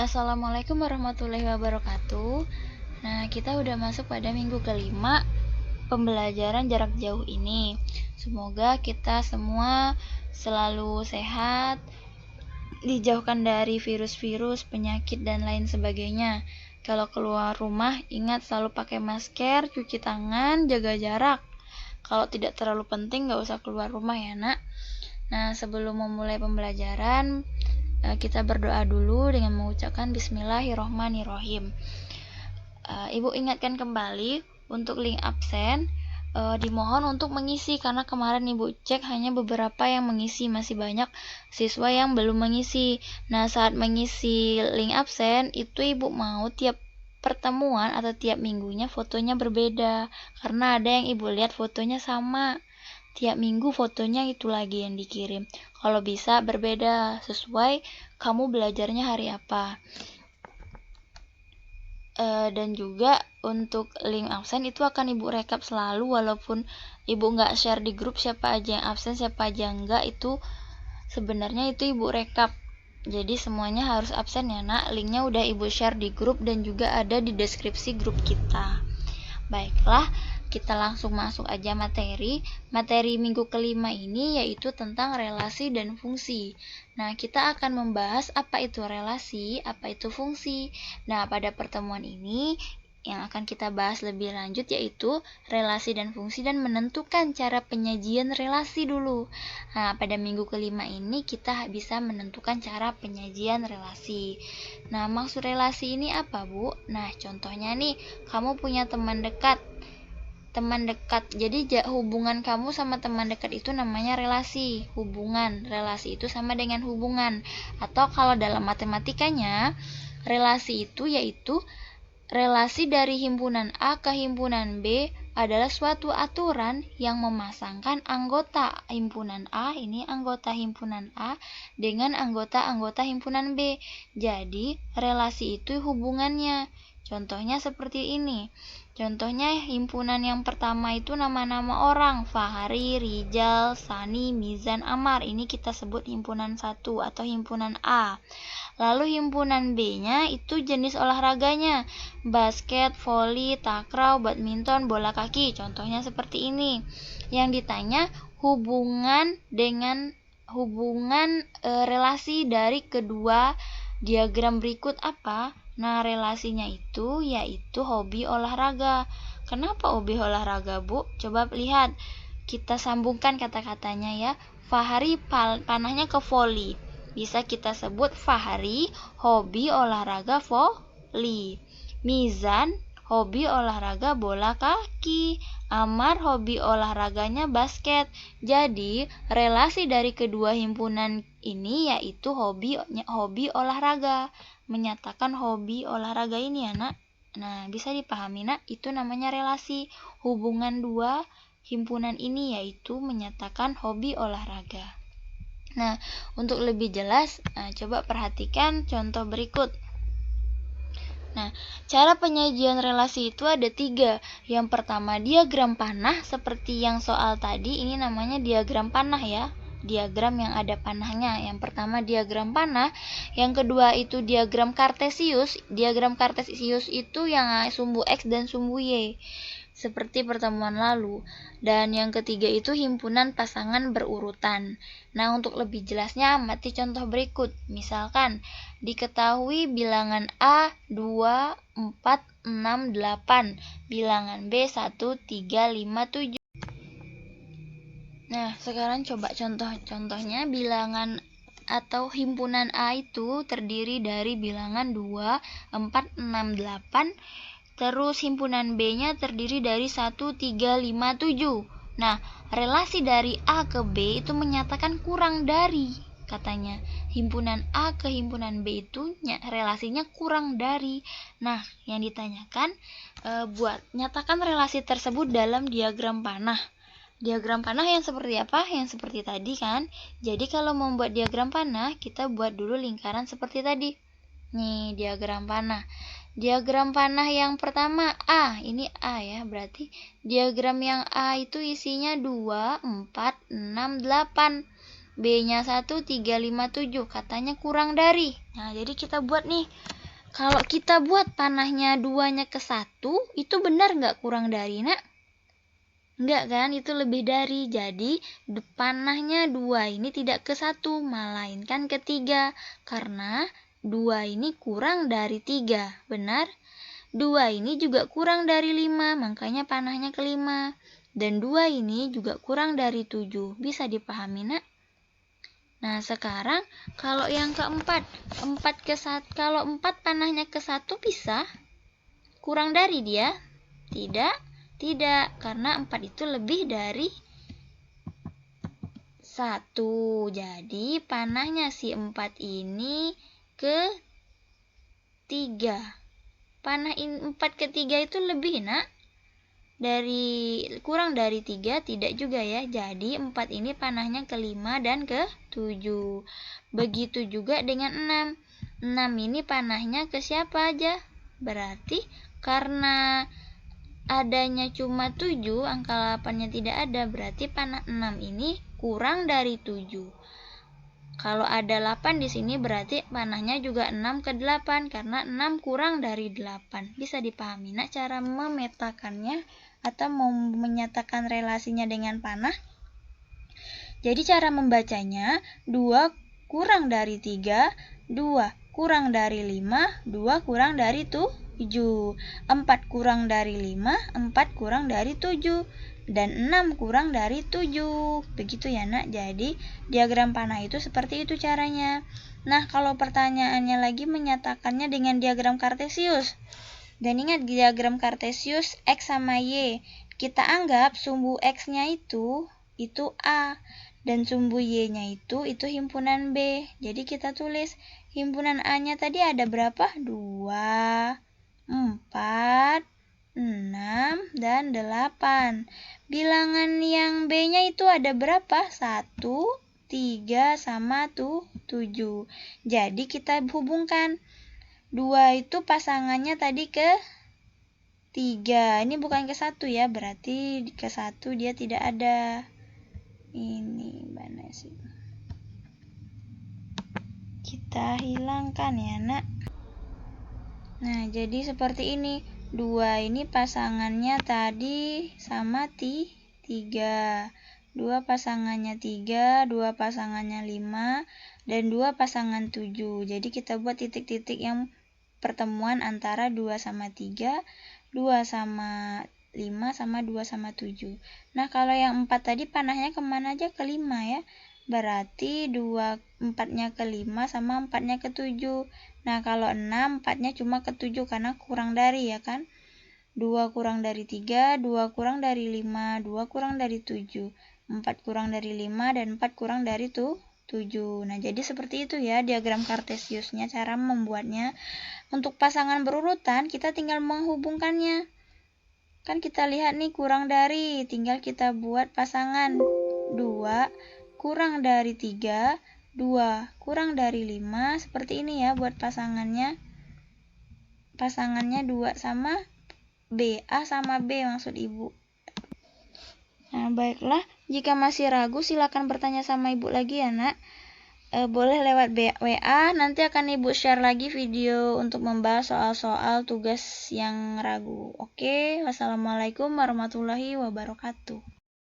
Assalamualaikum warahmatullahi wabarakatuh. Nah, kita udah masuk pada minggu kelima pembelajaran jarak jauh ini. Semoga kita semua selalu sehat, dijauhkan dari virus-virus, penyakit, dan lain sebagainya. Kalau keluar rumah, ingat selalu pakai masker, cuci tangan, jaga jarak. Kalau tidak terlalu penting, gak usah keluar rumah ya, nak. Nah, sebelum memulai pembelajaran, kita berdoa dulu dengan mengucapkan Bismillahirrohmanirrohim. Ibu ingatkan kembali untuk link absen dimohon untuk mengisi, karena kemarin Ibu cek hanya beberapa yang mengisi, masih banyak siswa yang belum mengisi. Nah, saat mengisi link absen itu Ibu mau tiap pertemuan atau tiap minggunya fotonya berbeda, karena ada yang Ibu lihat fotonya sama. Tiap minggu fotonya itu lagi yang dikirim. Kalau bisa berbeda sesuai kamu belajarnya hari apa. Dan juga untuk link absen itu akan Ibu rekap selalu, walaupun Ibu nggak share di grup siapa aja yang absen, siapa aja enggak, itu sebenarnya itu Ibu rekap. Jadi semuanya harus absen ya, nak. Linknya udah Ibu share di grup dan juga ada di deskripsi grup kita. Baiklah, kita langsung masuk aja materi. Materi minggu kelima ini yaitu tentang relasi dan fungsi. Nah, kita akan membahas apa itu relasi, apa itu fungsi. Nah, pada pertemuan ini yang akan kita bahas lebih lanjut yaitu relasi dan fungsi dan menentukan cara penyajian relasi dulu. Nah, pada minggu kelima ini kita bisa menentukan cara penyajian relasi. Nah, maksud relasi ini apa, Bu? Nah, contohnya nih, kamu punya teman dekat. Jadi hubungan kamu sama teman dekat itu namanya relasi. Relasi itu sama dengan hubungan. Atau kalau dalam matematikanya, relasi itu yaitu relasi dari himpunan A ke himpunan B adalah suatu aturan yang memasangkan anggota himpunan A, ini anggota himpunan A, dengan anggota-anggota himpunan B. Jadi, relasi itu hubungannya. Contohnya seperti ini. Contohnya himpunan yang pertama itu nama-nama orang, Fahri, Rijal, Sani, Mizan, Amar. Ini kita sebut himpunan 1 atau himpunan A. Lalu himpunan B-nya itu jenis olahraganya, basket, voli, takraw, badminton, bola kaki. Contohnya seperti ini. Yang ditanya relasi dari kedua diagram berikut apa? Nah, relasinya itu yaitu hobi olahraga. Kenapa hobi olahraga, Bu? Coba lihat. Kita sambungkan kata-katanya ya. Fahri panahnya ke voli. Bisa kita sebut Fahri hobi olahraga voli. Mizan hobi olahraga bola kaki. Amar hobi olahraganya basket. Jadi, relasi dari kedua himpunan ini yaitu hobi olahraga. Menyatakan hobi olahraga ini ya, nak. Nah, bisa dipahami, nak. Itu namanya relasi. Hubungan dua himpunan ini yaitu menyatakan hobi olahraga. Nah, untuk lebih jelas, coba perhatikan contoh berikut. Nah, cara penyajian relasi itu ada 3. Yang pertama, diagram panah seperti yang soal tadi. Ini namanya diagram panah ya. Diagram yang ada panahnya. Yang pertama diagram panah. Yang kedua itu diagram kartesius. Diagram kartesius itu yang sumbu X dan sumbu Y, seperti pertemuan lalu. Dan yang ketiga itu himpunan pasangan berurutan. Nah, untuk lebih jelasnya amati contoh berikut. Misalkan, diketahui bilangan A 2, 4, 6, 8, bilangan B 1, 3, 5, 7. Nah, sekarang coba contoh-contohnya. Bilangan atau himpunan A itu terdiri dari bilangan 2, 4, 6, 8. Terus himpunan B-nya terdiri dari 1, 3, 5, 7. Nah, relasi dari A ke B itu menyatakan kurang dari, katanya. Himpunan A ke himpunan B itu relasinya kurang dari. Nah, yang ditanyakan buat nyatakan relasi tersebut dalam diagram panah. Diagram panah yang seperti apa? Yang seperti tadi kan. Jadi kalau membuat diagram panah, kita buat dulu lingkaran seperti tadi. Nih, diagram panah. Diagram panah yang pertama A, ini A ya, berarti diagram yang A itu isinya 2, 4, 6, 8. B-nya 1, 3, 5, 7. Katanya kurang dari. Nah, jadi kita buat nih. Kalau kita buat panahnya 2-nya ke 1, itu benar nggak kurang dari, Nak? Enggak kan, itu lebih dari. Jadi, panahnya 2 ini tidak ke 1, melainkan ke 3. Karena 2 ini kurang dari 3, benar? 2 ini juga kurang dari 5, makanya panahnya ke 5. Dan 2 ini juga kurang dari 7. Bisa dipahami, Nak? Nah, sekarang kalau yang keempat, 4 ke 1, kalau 4 panahnya ke 1 bisa kurang dari dia? Tidak, karena 4 itu lebih dari 1. Jadi, panahnya si 4 ini ke 3. Panah 4 ke 3 itu lebih, Nak. Kurang dari 3 tidak juga ya. Jadi 4 ini panahnya ke 5 dan ke 7. Begitu juga dengan 6. 6 ini panahnya ke siapa aja? Berarti karena adanya cuma 7, angka 8-nya tidak ada, berarti panah 6 ini kurang dari 7. Kalau ada 8 di sini berarti panahnya juga 6 ke 8 karena 6 kurang dari 8. Bisa dipahami, Nak, cara memetakannya atau mau menyatakan relasinya dengan panah? Jadi cara membacanya 2 kurang dari 3, 2 kurang dari 5, 2 kurang dari 7. 4 kurang dari 5, 4 kurang dari 7. Dan 6 kurang dari 7. Begitu ya, Nak. Jadi diagram panah itu seperti itu caranya. Nah, kalau pertanyaannya lagi menyatakannya dengan diagram Kartesius. Dan ingat diagram Kartesius X sama Y. Kita anggap sumbu X-nya itu A. Dan sumbu Y-nya itu himpunan B. Jadi kita tulis himpunan A-nya tadi ada berapa? 2, 4, 6, dan 8. Bilangan yang B-nya itu ada berapa? 1, 3, sama 7. Jadi kita hubungkan. 2 itu pasangannya tadi ke 3. Ini bukan ke 1 ya, berarti ke 1 dia tidak ada. Ini mana sih? Kita hilangkan ya, Nak. Nah, jadi seperti ini. 2 ini pasangannya tadi sama 3. 2 pasangannya 3, 2 pasangannya 5, dan 2 pasangan 7. Jadi kita buat titik-titik yang pertemuan antara 2 sama 3, 2 sama 5, sama 2 sama 7. Nah, kalau yang 4 tadi panahnya kemana aja? Ke 5 ya. Berarti 4-nya ke 5 sama 4-nya ke 7. Nah, kalau 6, 4-nya cuma ke 7 karena kurang dari ya kan. 2 kurang dari 3, 2 kurang dari 5, 2 kurang dari 7, 4 kurang dari 5, dan 4 kurang dari 7. Nah, jadi seperti itu ya diagram Kartesiusnya, cara membuatnya. Untuk pasangan berurutan, kita tinggal menghubungkannya. Kan kita lihat nih kurang dari, tinggal kita buat pasangan. 2 kurang dari 3, 2 kurang dari 5, seperti ini ya buat pasangannya. Pasangannya 2 sama B, A sama B maksud Ibu. Nah, baiklah, jika masih ragu silakan bertanya sama Ibu lagi ya, Nak. Boleh lewat WA, nanti akan Ibu share lagi video untuk membahas soal-soal tugas yang ragu. Oke, wassalamualaikum warahmatullahi wabarakatuh.